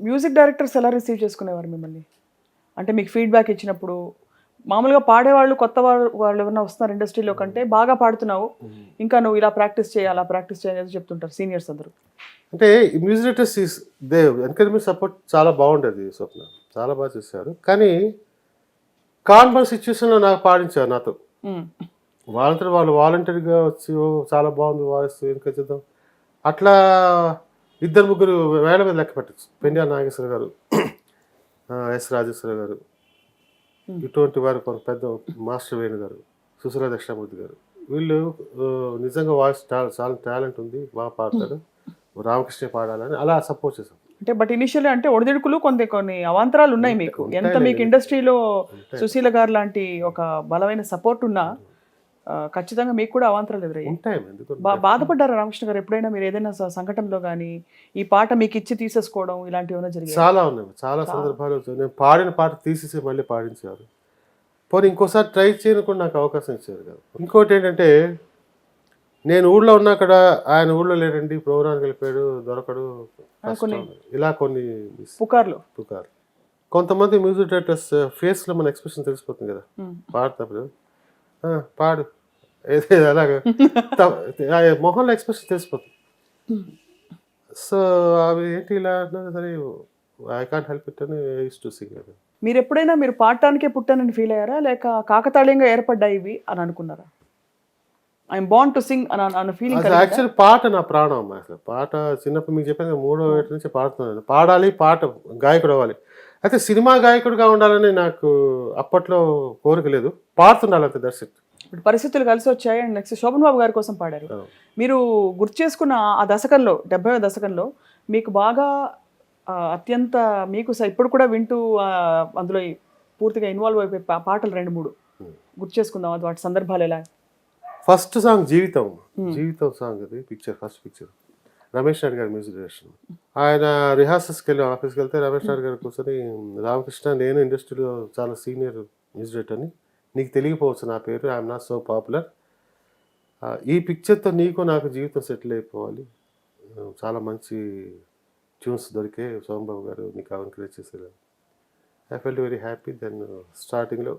Music directors ఎలా receive చేసుకునేవారు మిమ్మల్ని? అంటే మీకు ఫీడ్‌బ్యాక్ ఇచ్చినప్పుడు, మామూలుగా పాడేవాళ్ళు కొత్త వాళ్ళు ఎవరైనా వస్తున్నారు ఇండస్ట్రీలో కంటే, బాగా పాడుతున్నావు, ఇంకా నువ్వు ఇలా ప్రాక్టీస్ చేయి, అలా ప్రాక్టీస్ చేయి అనేది చెప్తుంటారు సీనియర్స్ అందరూ. అంటే ఈ music directors they encouragement support చాలా బాగుండేది స్వప్న. చాలా బాగా చేశారు. కానీ కాన్ఫరెన్స్ సిట్యుయేషన్‌లో నాకు పాడించారు నాతో. హ్మ్. వాళ్ళంతట వాళ్ళు వాలంటీర్‌గా వచ్చి "ఓహ్! చాలా బాగుంది వాయిస్ ఇంకా చేద్దాం." అట్లా ఇద్దరు ముగ్గురు వేళ్ళ మీద లెక్క పెట్టొచ్చు. పెండ్యాల నాగేశ్వర గారు, ఎస్ రాజేశ్వర గారు, ఇటువంటి వారు కొంత పెద్ద మాస్టర్ వేణు గారు, సుశీల దక్షిణామూర్తి గారు. వీళ్ళు నిజంగా వాయిస్ చాలా టాలెంట్ ఉంది, బాగా పాడతారు, రామకృష్ణ పాడాలని అలా సపోర్ట్ చేశాం. అంటే బట్ ఇనిషియల్లీ అంటే ఒడిదుడుకులు కొన్ని అవాంతరాలు ఉన్నాయి మీకు. ఎంత మీకు ఇండస్ట్రీలో సుశీల గారు లాంటి ఒక బలమైన సపోర్ట్ ఉన్నా ఖచ్చితంగా మీకు కూడా అవాంతరాలు ఎదురయ్యాయి. ఉంటాయి. ఎందుకు బాధపడ్డారా రామకృష్ణ గారు ఎప్పుడైనా? మీరు ఏదైనా సంఘటనలో కానీ ఈ పాట మీకు ఇచ్చి తీసేసుకోవడం ఇలాంటివి ఏమైనా జరిగాయి? చాలా ఉన్నాయి. చాలా సందర్భాలు నేను పాడిన పాట తీసేసి మళ్ళీ పాడించారు. పోనీ ఇంకోసారి ట్రై చేయని కూడా నాకు అవకాశం ఇచ్చారు కదా. ఇంకోటి ఏంటంటే, నేను ఊళ్ళో ఉన్నా అక్కడ ఆయన ఊళ్ళో లేడండి, ప్రోగ్రామ్కి వెళ్ళిపోయాడు, దొరకడు, ఇలా కొన్ని పుకార్లు. కొంతమంది మ్యూజిక్ డైరెక్టర్స్ ఫేస్లో మన ఎక్స్ప్రెషన్ తెలిసిపోతుంది కదా పాడుతున్నప్పుడు. పాడు ఏదో అలాగా మొహంలో ఎక్స్ప్రెషన్ తెలిసిపోతుంది. సో అవి ఏంటి ఇలా అంటున్నారు, సరే ఐ కాంట్ హెల్ప్ ఇట్ అని యూస్ టు సింగ్. మీరు ఎప్పుడైనా మీరు పాడటానికే పుట్టానని ఫీల్ అయ్యారా, లేక కాకతాళీయంగా ఏర్పడ్డాయి ఇవి అని అనుకున్నారా? ఐఎమ్ బార్న్ టు సింగ్ అన్న ఫీలింగ్. యాక్చువల్లీ పాట నా ప్రాణం అమ్మా. అసలు పాట చిన్నప్పుడు మీకు చెప్పాను, 3వ ఏట నుంచి పాడుతున్నాను. పాడాలి, పాట గాయకుడు అవ్వాలి. అయితే సినిమా గాయకుడిగా ఉండాలని నాకు అప్పట్లో కోరిక లేదు, పాడుతుండాలి అంతే, దట్స్ ఇట్. ఇప్పుడు పరిస్థితులు కలిసి వచ్చాయి. అండ్ నెక్స్ట్ శోభన్ బాబు గారి కోసం పాడారు. మీరు గుర్తు చేసుకున్న ఆ దశకంలో, 70వ దశకంలో మీకు బాగా అత్యంత మీకు ఇప్పుడు కూడా వింటూ అందులో పూర్తిగా ఇన్వాల్వ్ అయిపోయి పాటలు 2-3 గుర్తు చేసుకుందాం, వాటి సందర్భాలు ఎలా? ఫస్ట్ సాంగ్ జీవితం సాంగ్, అది ఫస్ట్ పిక్చర్ రమేష్ నాయుడు గారి మ్యూజిక్ డైరెక్షన్. ఆయన రిహార్సల్స్కి వెళ్ళి ఆఫీస్కి వెళ్తే రమేష్ నాయుడు గారు కూర్చొని, రామకృష్ణ నేను ఇండస్ట్రీలో చాలా సీనియర్ మ్యూజిక్ డైరెక్టర్ని, నీకు తెలియకపోవచ్చు నా పేరు, ఐఎమ్ నాట్ సో పాపులర్, ఈ పిక్చర్తో నీకు నాకు జీవితం సెటిల్ అయిపోవాలి, చాలా మంచి ట్యూన్స్ దొరికే సోమబాబు గారు నీకు ఎంకరేజ్ చేశారు. I felt very happy. Then స్టార్టింగ్లో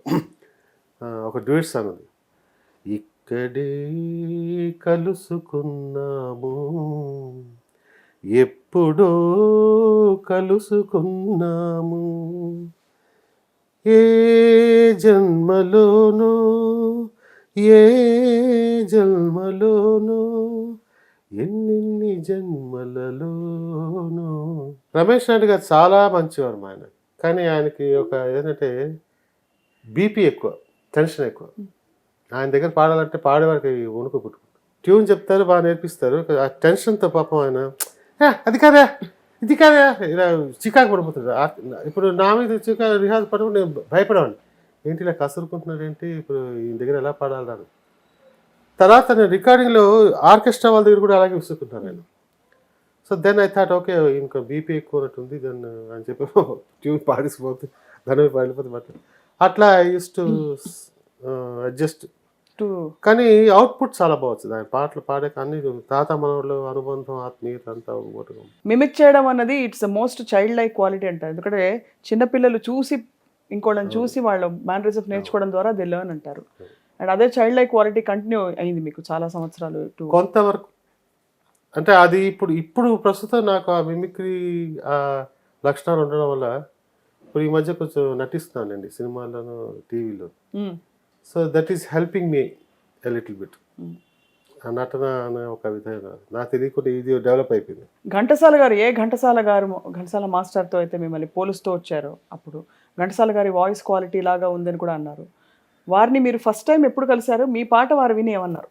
ఒక డ్యూయట్ సాంగ్ ఉంది, ఇక్కడే కలుసుకున్నాము ఎప్పుడో కలుసుకున్నాము, ఏ జన్మలోనో ఎన్నెన్ని జన్మలలోనో. రమేష్ నాయుడు గారు చాలా మంచివారు ఆయన, కానీ ఆయనకి ఒక ఏంటంటే బీపీ ఎక్కువ, టెన్షన్ ఎక్కువ. ఆయన దగ్గర పాడాలంటే పాడేవారికి వణుకు పుట్టుకుంటుంది. ట్యూన్ చెప్తారు, బాగా నేర్పిస్తారు, ఆ టెన్షన్తో పాపం ఆయన అది కాదా ఇది కాదా ఇలా చికాకు పడిపోతుంది. ఇప్పుడు నా మీద చికాకు రిహార్సల్ పడినప్పుడు నేను భయపడేవాడిని, ఏంటి ఇలా కసురుకుంటున్నాడు ఏంటి, ఇప్పుడు ఈయన దగ్గర ఎలా పాడాలి. తర్వాత నేను రికార్డింగ్లో ఆర్కెస్ట్రా వాళ్ళ దగ్గర కూడా అలాగే విసుకుంటున్నాను నేను. So then I thought okay ఇంకా బీపీ ఎక్కువ ఉన్నట్టుంది దెన్ అని చెప్పి ట్యూన్ పాడిసిపోతుంది, దాని పాడిపోతుంది. బట్ అట్లా ఐ యూస్ టు అడ్జస్ట్. కానీ అవుట్పుట్ చాలా బాగుంది ఆయన పాటలు పాడాక. అన్ని తాత మనవళ్ళు అనుబంధం, ఆత్మీయత అంతా ఒకటి. మిమిక్ చేయడం అన్నది it's most child like quality అంటారు. ఎందుకంటే చిన్నపిల్లలు చూసి ఇంకోళ్ళని చూసి వాళ్ళ మేనరిజమ్స్ నేర్చుకోవడం ద్వారా దే లెర్న్ అంటారు. అండ్ అదే చైల్డ్ లైక్ క్వాలిటీ కంటిన్యూ అయింది మీకు చాలా సంవత్సరాలు కొంతవరకు. అంటే అది ఇప్పుడు ప్రస్తుతం నాకు ఆ మిమిక్రీ లక్షణాలు ఉండడం వల్ల ఇప్పుడు ఈ మధ్య కొంచెం నటిస్తున్నానండి సినిమాల్లోనూ టీవీలో. So that is helping me a little bit. ఆ నటన అనే ఒక విధంగా నాకు తెలియకుండా ఇది డెవలప్ అయిపోయింది. ఘంటసాల గారు ఘంటసాల మాస్టర్తో అయితే మిమ్మల్ని పోలుస్తూ వచ్చారు. అప్పుడు ఘంటసాల గారి వాయిస్ క్వాలిటీ లాగా ఉందని కూడా అన్నారు. వారిని మీరు ఫస్ట్ టైం ఎప్పుడు కలిశారు? మీ పాట వారు విని ఏమన్నారు?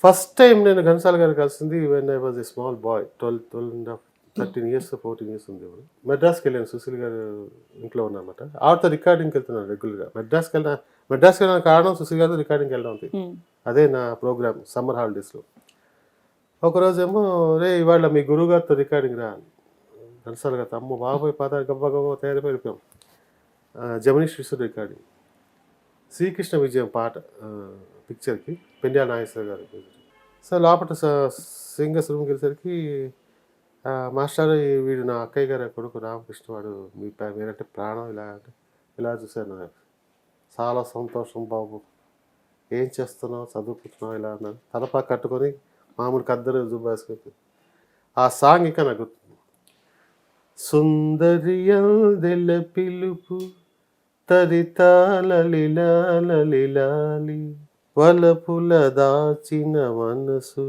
ఫస్ట్ టైం నేను ఘంటసాల గారు కలిసింది when I was a small bye, 13 years 14 years ఉంది. మెడ్రాస్కి వెళ్ళాను, సుశీల్ గారు ఇంట్లో ఉన్నారన్నమాట. ఆవిడతో రికార్డింగ్కి వెళ్తున్నాను రెగ్యులర్గా. మెడ్రాస్కి వెళ్ళిన కారణం సుశీల్ గారితో రికార్డింగ్కి వెళ్ళడం ఉంది. అదే నా ప్రోగ్రామ్ సమ్మర్ హాలిడేస్లో. ఒకరోజేమో రే ఇవాళ మీ గురువు గారితో రికార్డింగ్ రా, ఘంటసాల గారితో. అమ్మ బాబోయ్ పాత గబ్బ తయారైపోయాం. జమినీ శ్రీశ్వర్ రికార్డింగ్, శ్రీకృష్ణ విజయం పాట పిక్చర్కి, పెండ్యాల నాగేశ్వర గారు. సో లోపల సింగర్స్ రూమ్కి వెళ్ళేసరికి మాస్టర్ వీడు నా అక్కయ్య గారి కొడుకు రామకృష్ణ, వాడు మీరంటే ప్రాణం, ఇలా అంటే ఇలా చూశాను. చాలా సంతోషం బాబు, ఏం చేస్తున్నావు, చదువుకుంటున్నావు ఇలా అన్నాను. తలపా కట్టుకొని మామూలు కద్దరు జుబ్బాసుకొని ఆ సాంగ్ ఇంకా నాకు గుర్తుంది. సుందరియల్ పిలుపు తరితాలలిలాలి వలపుల దాచిన మనసు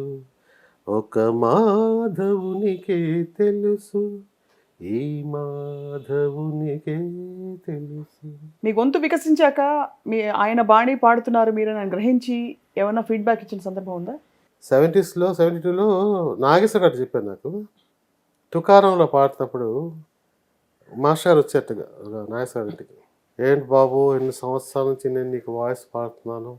ఒక మాధవునికే తెలుసు, ఈ మాధవునికే తెలుసు. మీ గొంతు వికసించాక ఆయన బాణీ పాడుతున్నారు మీరు అని గ్రహించి ఏమైనా ఫీడ్బ్యాక్ ఇచ్చిన సందర్భం ఉందా? 70s 72లో నాగేశ్వర గారు చెప్పారు నాకు. తుకారంలో పాడుతున్నప్పుడు మాస్టర్ వచ్చేట్టుగా నాగేశ్వర ఇంటికి, ఏంటి బాబు ఎన్ని సంవత్సరాల నుంచి నేను నీకు వాయిస్ పాడుతున్నాను,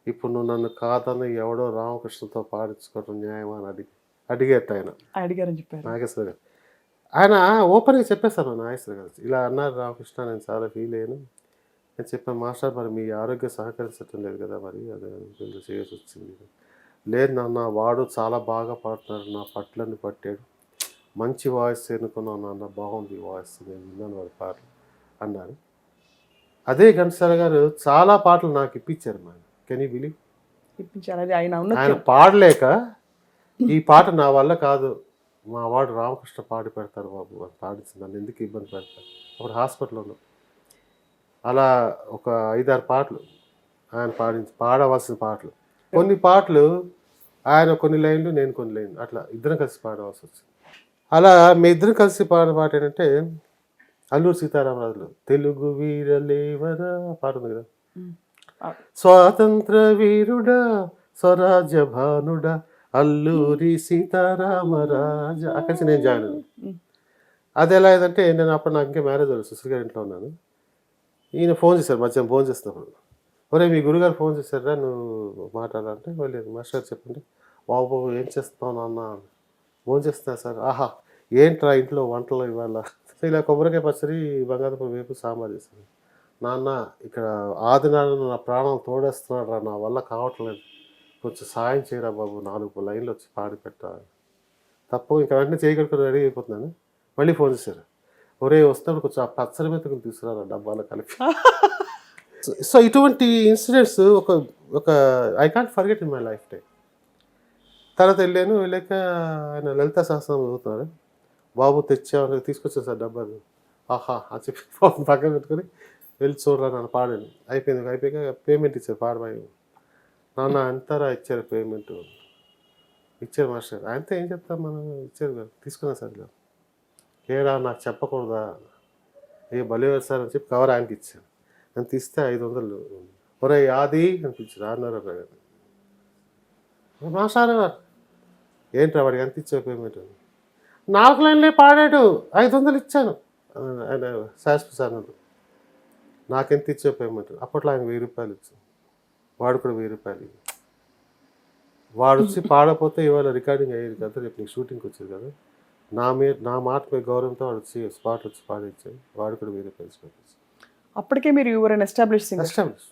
ఇప్పుడు నువ్వు నన్ను కాదని ఎవడో రామకృష్ణతో పాడించుకోవడం న్యాయమా అని అడిగేట ఆయన. అడిగారని చెప్పారు నాగేశ్వర గారు. ఆయన ఓపెన్గా చెప్పేస్తాను నాగేశ్వర గారు, ఇలా అన్నారు రామకృష్ణ, నేను చాలా ఫీల్ అయ్యాను. నేను చెప్పాను, మాస్టర్ మరి మీ ఆరోగ్యం సహకరించటం లేదు కదా, మరి అదే చేయాల్సి వచ్చింది. లేదు నాన్న, వాడు చాలా బాగా పాడుతున్నాడు, నా పట్లని పట్టాడు, మంచి వాయిస్ ఎన్నుకున్నాను నాన్న, బాగుంది వాయిస్, నేను విన్నాను వాడి పాటలు అన్నారు. అదే ఘంటసాల గారు చాలా పాటలు నాకు ఇప్పించారు మా. Can you believe? ఇప్పించారు. అది ఆయన ఆయన పాడలేక ఈ పాట నా వల్ల కాదు, మా వాడు రామకృష్ణ పాడి పెడతారు బాబు అని పాడించింది, నన్ను ఎందుకు ఇబ్బంది పెడతారు. అప్పుడు హాస్పిటల్లో ఉన్నాం. అలా ఒక 5-6 పాటలు ఆయన పాడవలసిన పాటలు. కొన్ని పాటలు ఆయన కొన్ని లైన్లు, నేను కొన్ని లైన్లు, అట్లా ఇద్దరం కలిసి పాడవలసి వచ్చింది. అలా మీ ఇద్దరం కలిసి పాడిన పాట ఏంటంటే అల్లూరి సీతారామరాజులో తెలుగు వీరలేవరా పాట ఉంది కదా, స్వాతంత్ర వీరుడా స్వరాజ్య భానుడా అల్లూరి సీతారామరాజ, అక్కడి నుంచి నేను జాయిన్ అయ్యాను. అది ఎలా అయిందంటే, నేను అప్పుడు నాకు ఇంకా మ్యారేజ్ అవ్వలేదు, సుశ్రీ గారి ఇంట్లో ఉన్నాను. ఈయన ఫోన్ చేశారు మధ్యాహ్నం ఫోన్ చేస్తున్నప్పుడు, ఒరే మీ గురుగారు ఫోన్ చేశారా నువ్వు మాట్లాడాలంటే, లేదు మాస్టర్ చెప్పండి. బాబు ఏం చేస్తున్నావు నాన్న? ఫోన్ చేస్తున్నా సార్. ఆహా ఏంట్రా ఇంట్లో వంటలు ఇవాళ? ఇలా కొబ్బరికాయ పచ్చడి, బంగాళదుంప వేపు, సాంబార్ చేశాను. నాన్న ఇక్కడ ఆదినారాయణ నా ప్రాణం తోడేస్తున్నాడు రా, నా వల్ల కావట్లేదు, కొంచెం సాయం చేయరా బాబు, 4 లైన్లు వచ్చి పాడి పెట్టాలి. తప్పు ఇంకా వెంటనే చేయగలుగుతాను, రెడీ అయిపోతున్నాను. మళ్ళీ ఫోన్ చేశారు, ఒరే వస్తున్నప్పుడు కొంచెం ఆ పచ్చడి మెతుకులు తీసుకురా డబ్బాలో కలిపి. సో ఇటువంటి ఇన్సిడెంట్స్ ఒక I can't forget in my life time. తర్వాత వెళ్ళాక ఆయన లలితా సహస్రం చదువుతున్నారు. బాబు తెచ్చామని తీసుకొచ్చాను సార్ డబ్బాలు. ఆహా అని చెప్పి బాబు పక్కన పెట్టుకొని వెళ్ళి చూడరా నన్ను పాడాను. అయిపోయాక పేమెంట్ ఇచ్చారు పాడబాయి. నాన్న అంతారా ఇచ్చారు పేమెంట్, ఇచ్చారు మాస్టర్. ఆయనతో ఏం చెప్తాం మనం, ఇచ్చారు కదా తీసుకున్నా సార్. ఇలా ఏరా నాకు చెప్పకూడదా, ఏ బలివారు సార్ అని చెప్పి కవర్ ఆయనకి ఇచ్చాను. నేను తీస్తే 500. ఒరే యాది అనిపించారు 6.5 గారు. మాస్టర్ ఏంట్రా వాడికి ఎంత ఇచ్చావు పేమెంట్? 4 లైన్లే పాడాడు, 500 ఇచ్చాను. ఆయన శాస్త్రి సార్ నన్ను, నాకెంత ఇచ్చావు పేమెంట్? అప్పట్లో ఆయన 1000 రూపాయలు ఇచ్చాను, వాడు కూడా 1000 రూపాయలు. వాడు వచ్చి పాడకపోతే ఇవాళ రికార్డింగ్ అయ్యేది కదా, రేపు నీకు షూటింగ్కి వచ్చేది కదా. నా మాట మీద గౌరవంతో వాడు వచ్చి స్పాట్ వచ్చి పాడించాడు, వాడు కూడా 1000 రూపాయలు. అప్పటికే మీరు you're an establish singer. Establish